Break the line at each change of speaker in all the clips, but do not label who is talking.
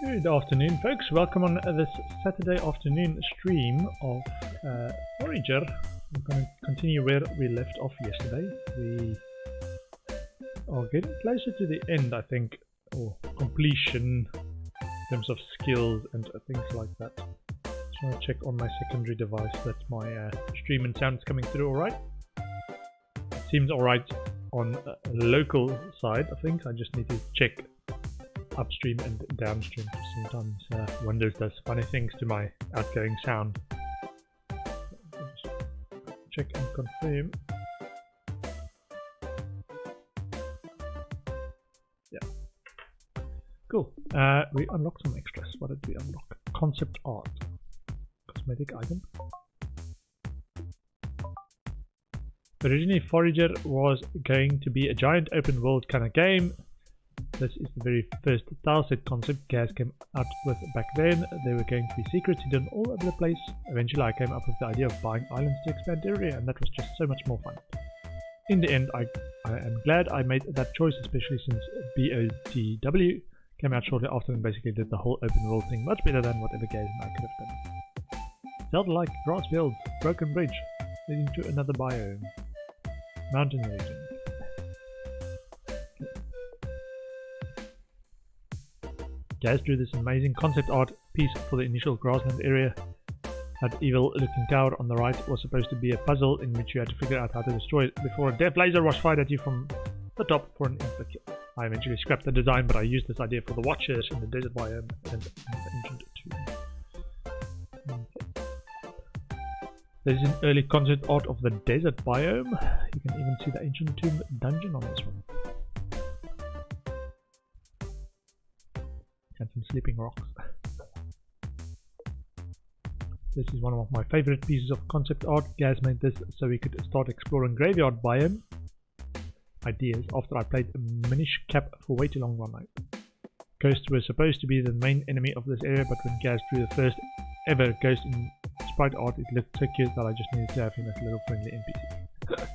Good afternoon, folks. Welcome on this Saturday afternoon stream of Forager. I'm going to continue where we left off yesterday. We are getting closer to the end, I think, or completion in terms of skills and things like that. Just want to check on my secondary device that my stream and sound is coming through alright. It seems alright on a local side, I think. I just need to check upstream and downstream. Sometimes Windows does funny things to my outgoing sound. Check and confirm. Yeah. Cool. We unlocked some extras. What did we unlock? Concept art. Cosmetic item. Originally, Forager was going to be a giant open world kind of game. This is the very first tileset concept Gaz came out with back then. There were going to be secrets hidden all over the place. Eventually I came up with the idea of buying islands to expand area, and that was just so much more fun. In the end, I am glad I made that choice, especially since BOTW came out shortly after and basically did the whole open world thing much better than whatever Gaz and I could have done. Zelda-like grass fields, broken bridge, leading to another biome. Mountain region. Gaz drew this amazing concept art piece for the initial grassland area. That evil looking tower on the right was supposed to be a puzzle in which you had to figure out how to destroy it before a death laser was fired at you from the top for an insta-kill. I eventually scrapped the design, but I used this idea for the watchers in the desert biome and the ancient tomb. Okay. This is an early concept art of the desert biome. You can even see the ancient tomb dungeon on this one. And some sleeping rocks. This is one of my favorite pieces of concept art. Gaz made this so we could start exploring graveyard biome ideas after I played Minish Cap for way too long one night. Ghosts were supposed to be the main enemy of this area, but when Gaz drew the first ever ghost in sprite art, it looked so cute that I just needed to have him as a little friendly NPC.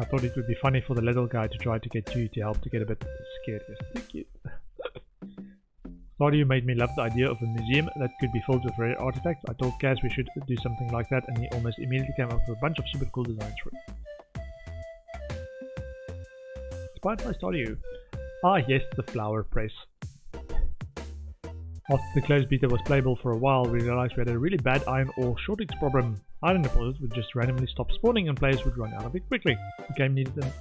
I thought it would be funny for the little guy to try to get you to help to get a bit scared. It's too cute. Stardew made me love the idea of a museum that could be filled with rare artifacts. I told Gaz we should do something like that, and he almost immediately came up with a bunch of super cool designs for it. Inspired by Stardew. Ah yes, the flower press. After the closed beta was playable for a while, we realized we had a really bad iron ore shortage problem. Iron deposits would just randomly stop spawning and players would run out of it quickly. The game needed an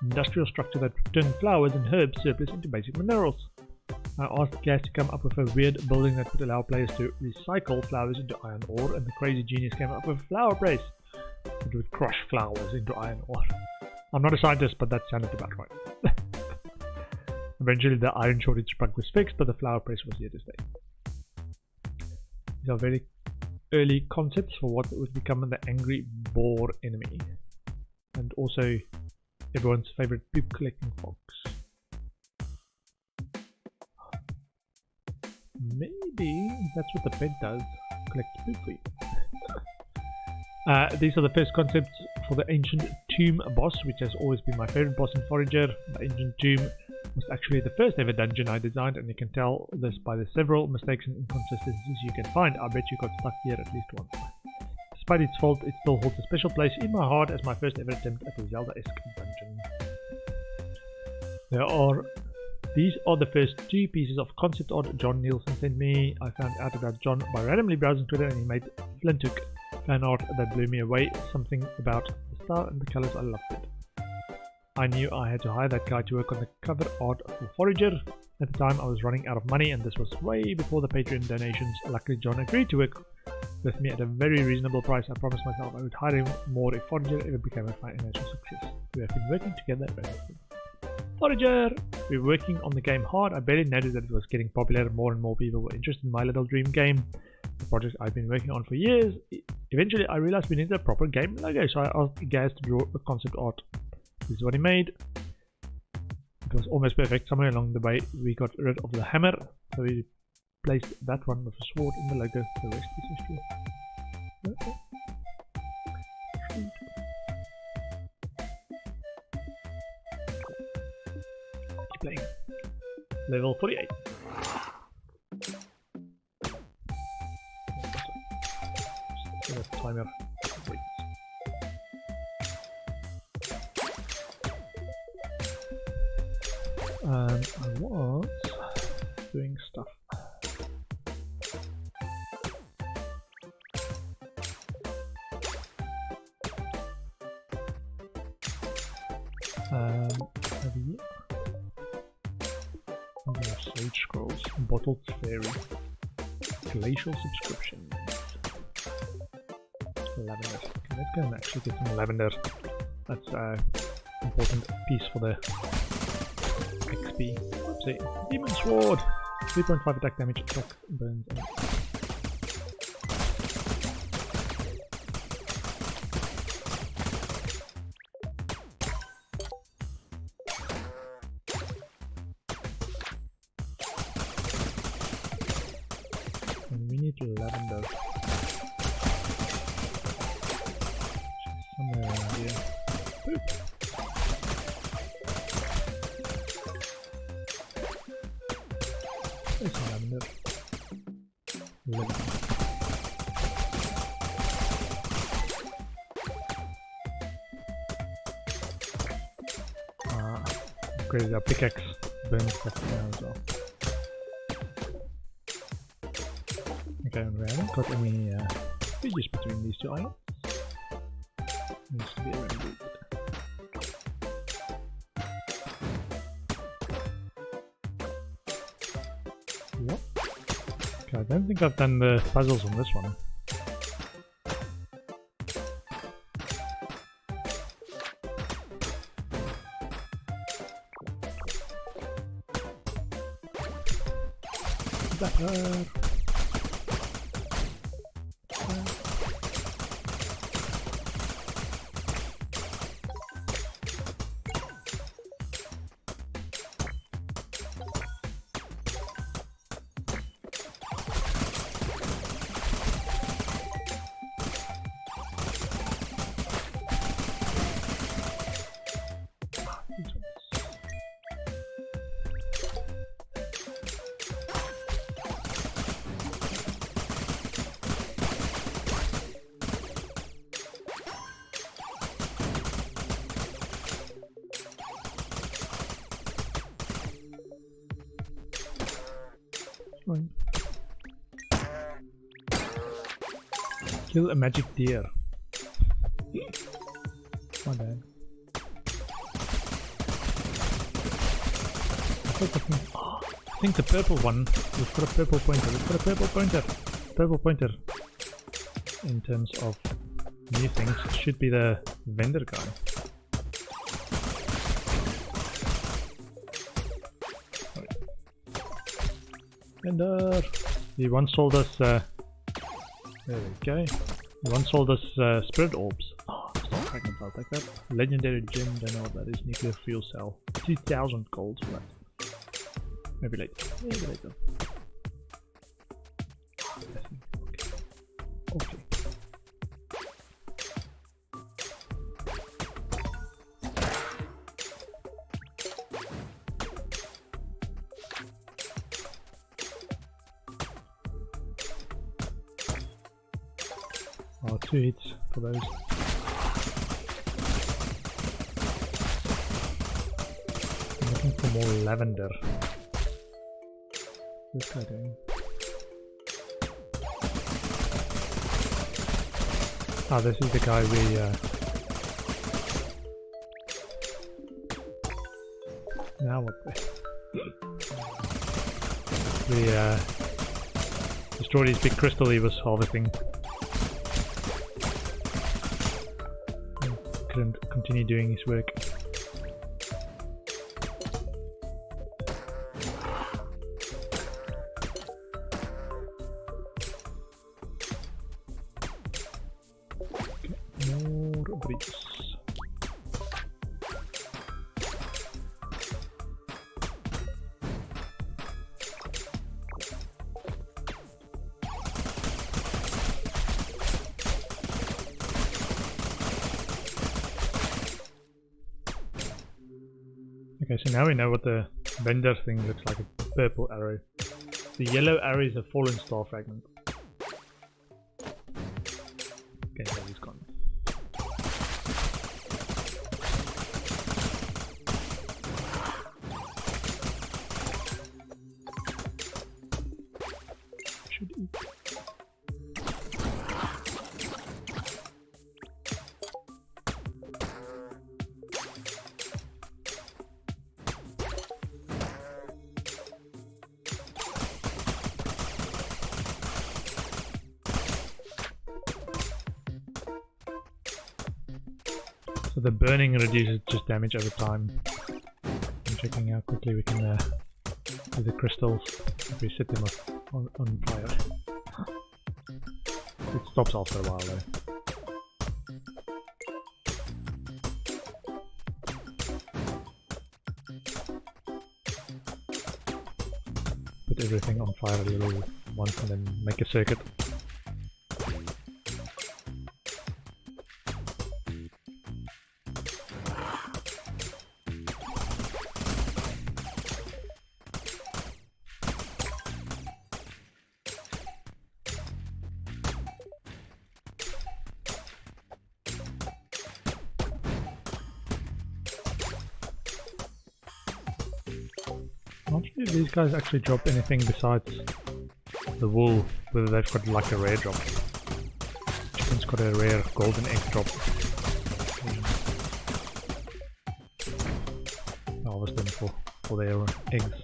industrial structure that would turn flowers and herbs surplus into basic minerals. I asked Gaz to come up with a weird building that would allow players to recycle flowers into iron ore, and the crazy genius came up with a flower press that would crush flowers into iron ore. I'm not a scientist, but that sounded about right. Eventually the iron shortage bug was fixed, but the flower press was here to stay. These are very early concepts for what would become the angry boar enemy, and also everyone's favorite poop collecting fox. Maybe that's what the pet does, collect poop for you. These are the first concepts for the ancient tomb boss, which has always been my favorite boss in Forager. The ancient tomb was actually the first ever dungeon I designed, and you can tell this by the several mistakes and inconsistencies you can find. I bet you got stuck here at least once. Despite its fault, it still holds a special place in my heart as my first ever attempt at a Zelda-esque dungeon. These are the first two pieces of concept art John Nielsen sent me. I found out about John by randomly browsing Twitter, and he made Flintook fan art that blew me away. Something about the style and the colors, I loved it. I knew I had to hire that guy to work on the cover art for Forager. At the time I was running out of money, and this was way before the Patreon donations. Luckily John agreed to work with me at a very reasonable price. I promised myself I would hire him more if Forager ever became a financial success. We have been working together ever since. Forager! We were working on the game hard. I barely noticed that it was getting popular. More and more people were interested in my little dream game, the project I've been working on for years. Eventually I realized we needed a proper game logo, so I asked Gaz to draw a concept art. This is what he made. It was almost perfect. Somewhere along the way we got rid of the hammer, so we placed that one with a sword in the logo. The rest is history. Okay. Keep playing. Level 48. timer breaks. And I was doing stuff. Over here. We have Sage Scrolls, Bottled Fairy, Glacial Subscriptions, Lavender. Okay, let's go and actually get some lavender. That's an important piece for the XP. Oopsie. Demon Sword! 3.5 attack damage, attack burns. And we need lavender. Somewhere around here. Boop. There's some lavender. Upgraded our pickaxe. Burn stuff now as well. Okay, we haven't got any bridges between these two islands. Needs to be remedied. What? Okay, I don't think I've done the puzzles on this one. Zapper! Kill a magic deer. My bad. I think the purple one, we've got a purple pointer, purple pointer in terms of new things, should be the vendor guy. Vendor! He once sold us, there we go, he once sold us spirit orbs. Oh, stop fragments, I'll take that. Legendary gem, don't know what that is, nuclear fuel cell. 2000 gold for that. Maybe later. Maybe later. Okay. Oh, 2 hits for those. I'm looking for more lavender. What's this guy doing? Ah, this is the guy we now what we destroyed his big crystal he was harvesting. Couldn't continue doing his work. Okay, so now we know what the vendor thing looks like, a purple arrow. The yellow arrow is a fallen star fragment. Okay, So the burning reduces just damage over time. I'm checking how quickly we can do the crystals if we set them on fire. It stops after a while though. Put everything on fire a little once and then make a circuit. I'm not sure if these guys actually drop anything besides the wool, whether they've got like a rare drop. Chicken's got a rare golden egg drop. Harvest them for their eggs.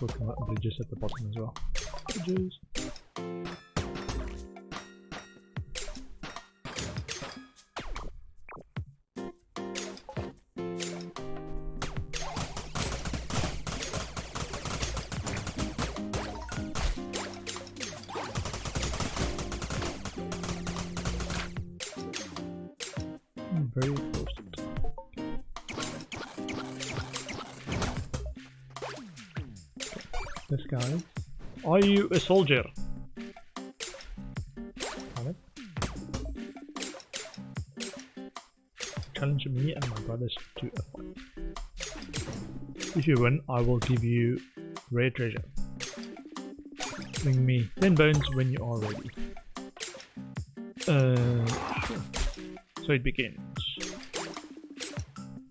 Working on bridges at the bottom as well. Bridges. I'm very exhausted. This guy. Are you a soldier? Challenge me and my brothers to a fight. If you win, I will give you rare treasure. Bring me 10 bones when you are ready. Sure. So it begins.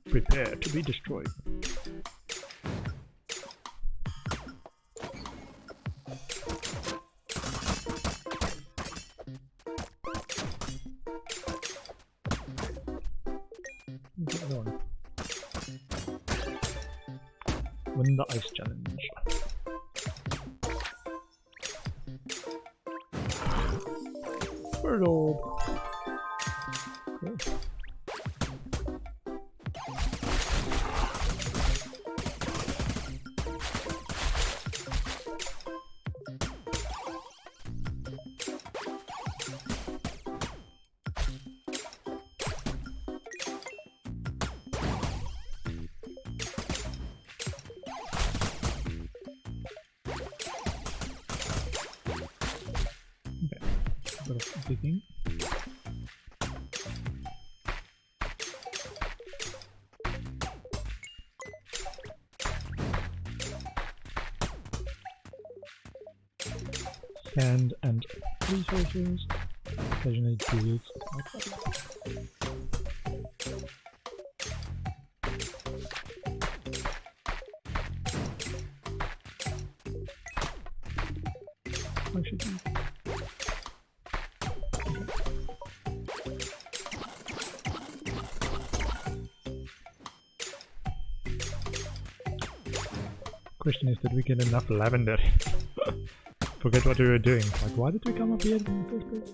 Prepare to be destroyed. Win the ice challenge. Bird orb. Cool. Digging. Sand and resources, occasionally jewels. I should be. Question is, did we get enough lavender? Forget what we were doing. Like, why did we come up here in the first place?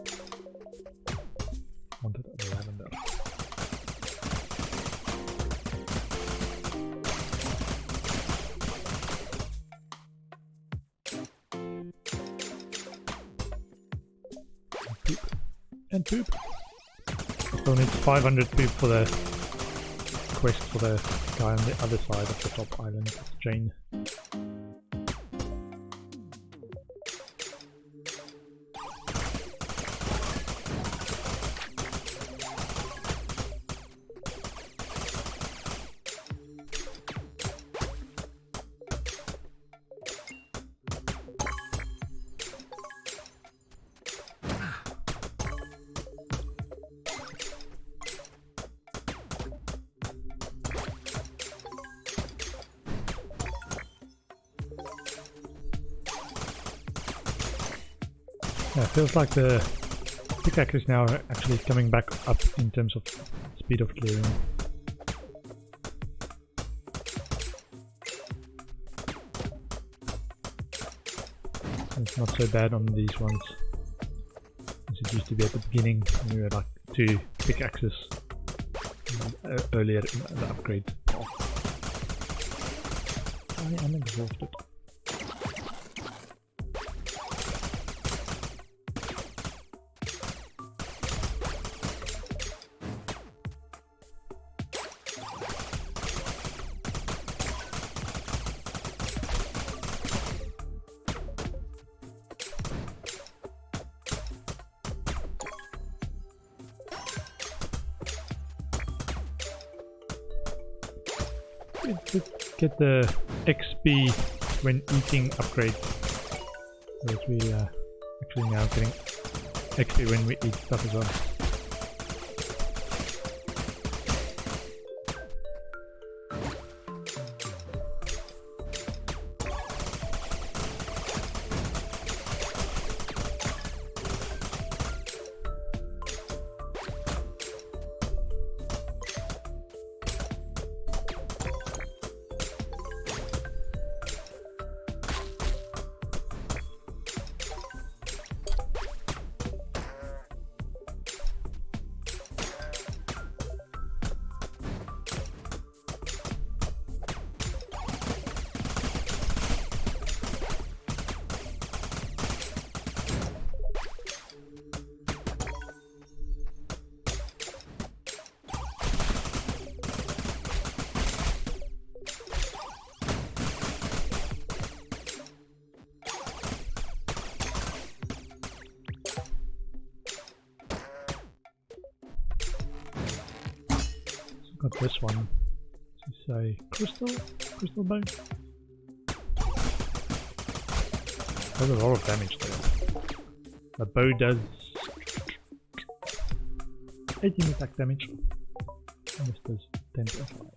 Wanted lavender. Poop. And poop. Still need 500 poop for the quest for the guy on the other side of the top island, Jane. Yeah, it feels like the pickaxe is now actually coming back up in terms of speed of clearing. It's not so bad on these ones as it used to be at the beginning when we had like 2 pickaxes earlier in the upgrade path. I am exhausted. Get the XP when eating upgrade. So we actually now getting XP when we eat stuff as well. Got this one. It's a crystal bone. Does a lot of damage though. The bow does 18 attack damage. And this does 10.5.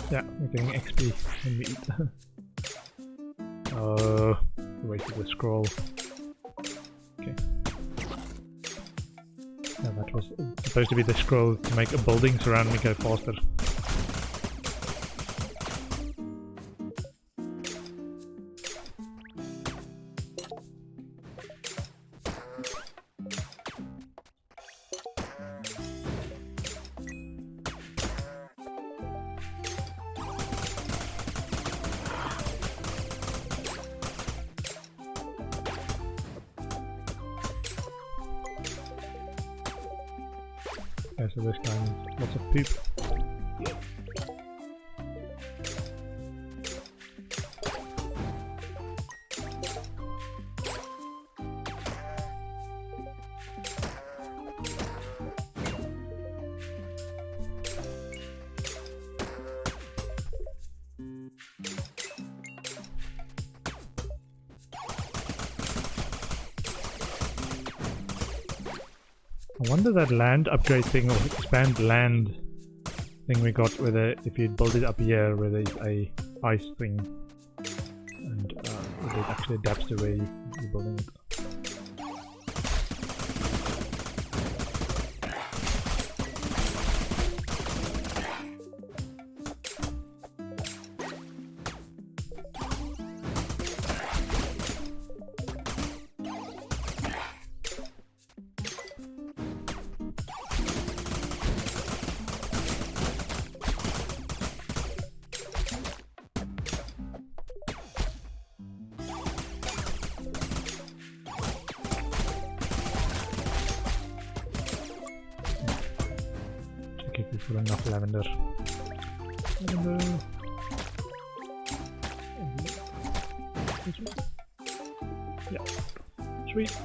Yeah, we're getting XP when we eat. Oh, wasted the scroll. Okay. Yeah, that was supposed to be the scroll to make buildings around me go faster. Okay, so this guy needs lots of poop. I wonder that land upgrade thing or expand land thing we got with a, if you build it up here where there's a ice thing and it actually adapts to where you're building it. Check if we've got enough lavender. Lavender. Yeah. Sweet.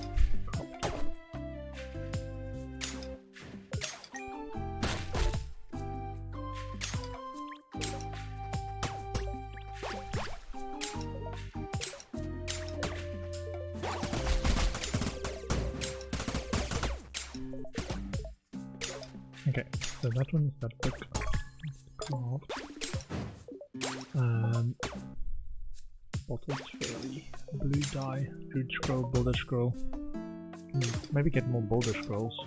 Okay, so that one is that book. Craft. Bottled fairy, blue dye, root scroll, boulder scroll. Maybe get more boulder scrolls.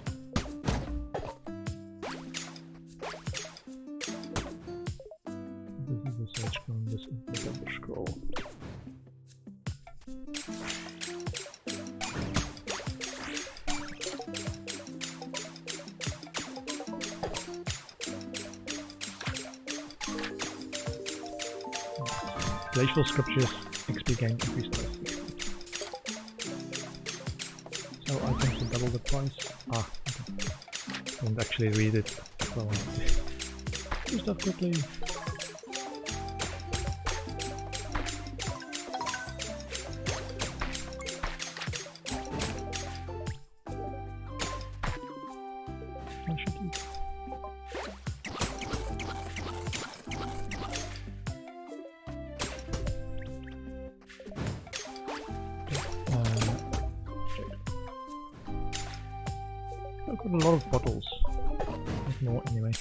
This is the search scroll, this is the boulder scroll. Glacial scriptures, XP gain increased by 60. So items will double the price. Ah, okay. Didn't actually read it, so I want to do stuff quickly. I should do. I've got a lot of bottles. There's more anyway.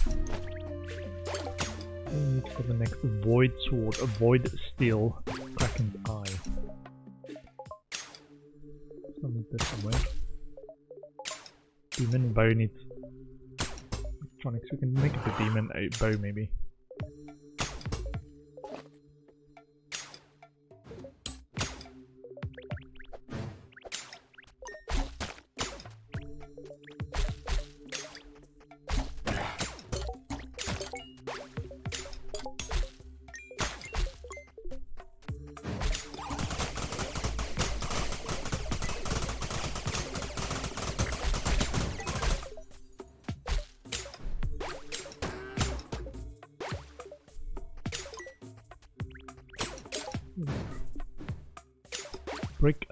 We need for the next void sword, a void steel, Kraken's eye. So I need that somewhere. Demon bow needs electronics. We can make it a demon bow maybe. Brick,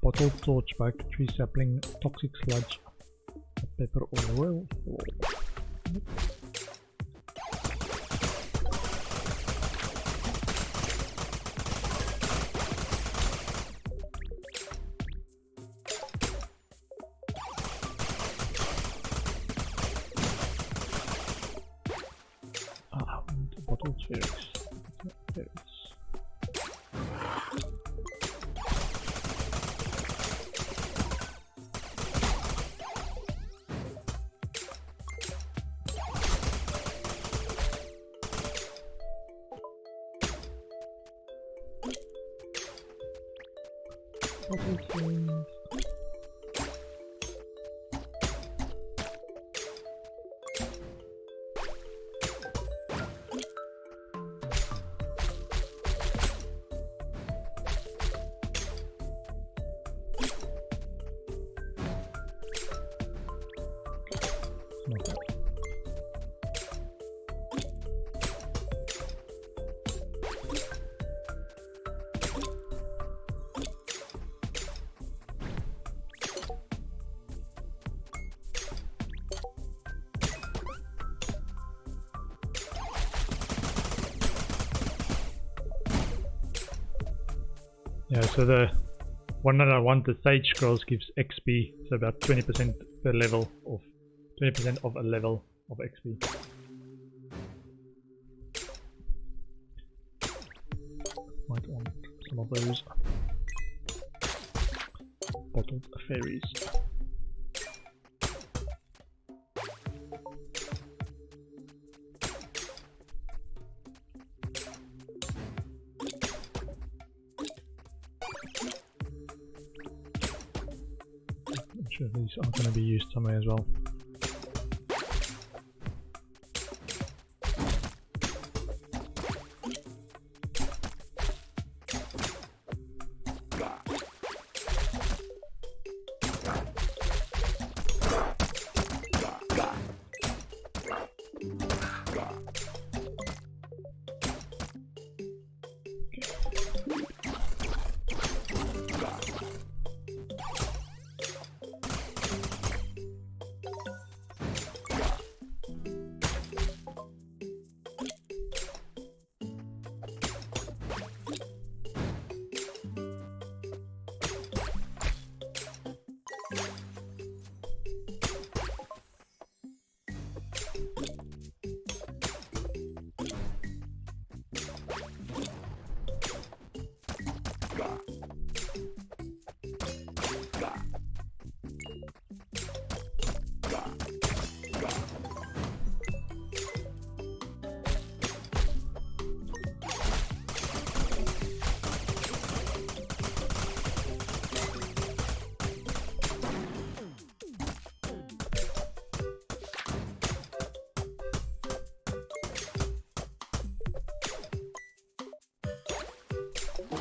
bottle, torchback, tree sapling, toxic sludge, pepper oil. Bottle spheres. Yeah, so the one that I want, the Sage Scrolls, gives XP, so about 20% per level of 20% of a level of XP. Might want some of those. Bottled fairies. These are going to be used somewhere as well.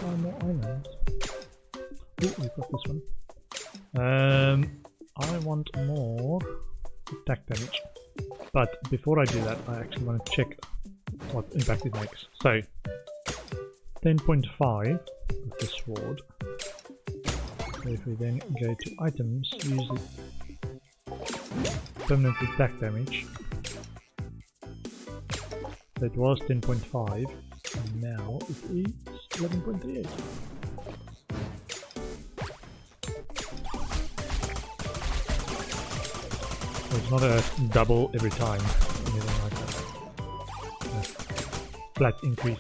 5 more islands. Oh, we've got this one. I want more attack damage. But before I do that, I actually want to check what impact it makes. So, 10.5 with the sword. So if we then go to items, use the permanent attack damage. So it was 10.5, and now it is 11.38. So it's not a double every time, anything like that. A flat increase.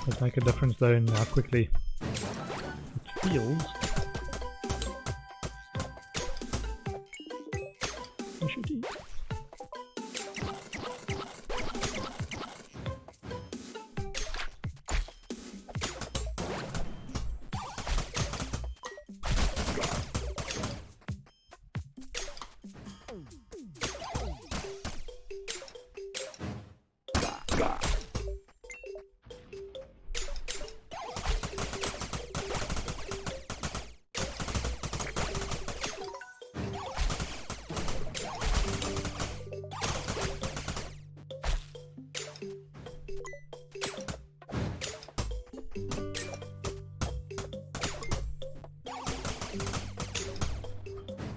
Does make a difference though in how quickly it feels. I should eat.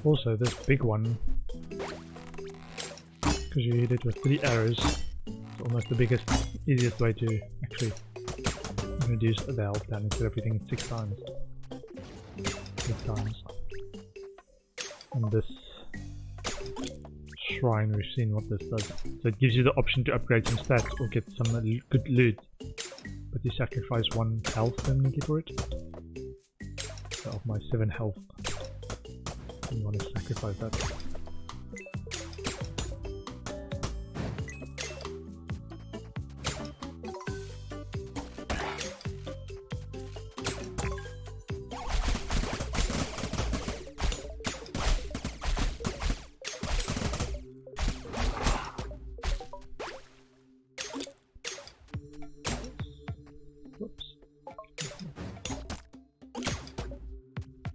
Also, this big one, because you hit it with 3 arrows, it's almost the biggest, easiest way to actually reduce the health down instead of hitting it 6 times. 8 times. And this shrine, we've seen what this does. So it gives you the option to upgrade some stats or get some good loot, but you sacrifice 1 health permanently for it. So of my 7 health, you want to sacrifice that.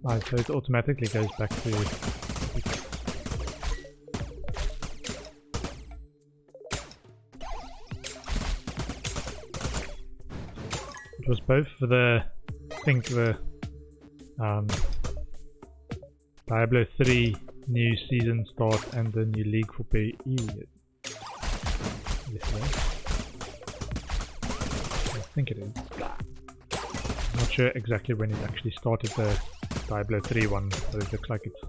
Right, so it automatically goes back to... It was both for the, I think the Diablo 3 new season start and the new league for PE. I think it is. I'm not sure exactly when it actually started the Diablo 3 one, but it looks like it's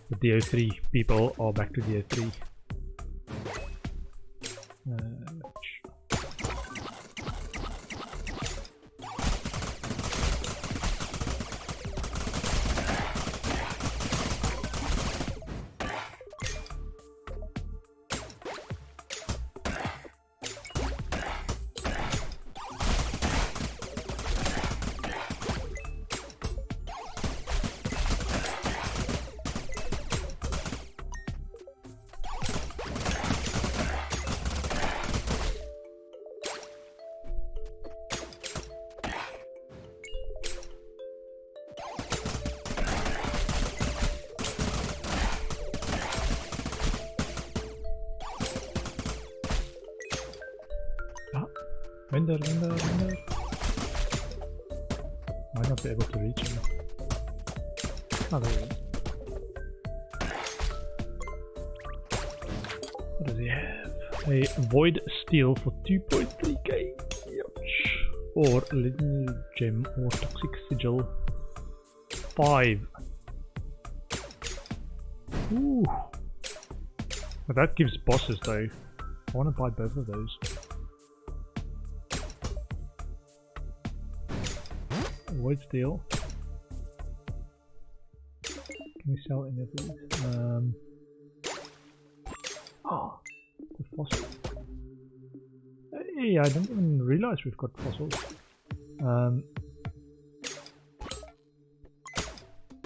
the DO3 people are back to DO3. Render. Might not be able to reach him. Oh, there he is. What does he have? A void steel for 2.3k. Or a little gem or toxic sigil. 5. Ooh. But that gives bosses though. I want to buy both of those. Void steel. Can we sell any of these? Oh, the fossil. Hey, I didn't even realize we've got fossils.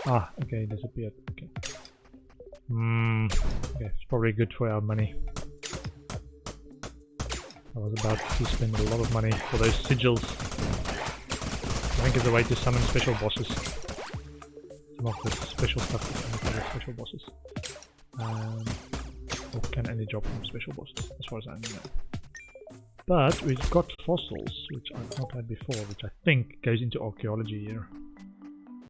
Okay, it disappeared. Okay. Okay, it's probably good for our money. I was about to spend a lot of money for those sigils. I think it's a way to summon special bosses. Some of the special stuff is for the special bosses. Or can only drop from special bosses, as far as I know. But we've got fossils, which I've not had before, which I think goes into archaeology here.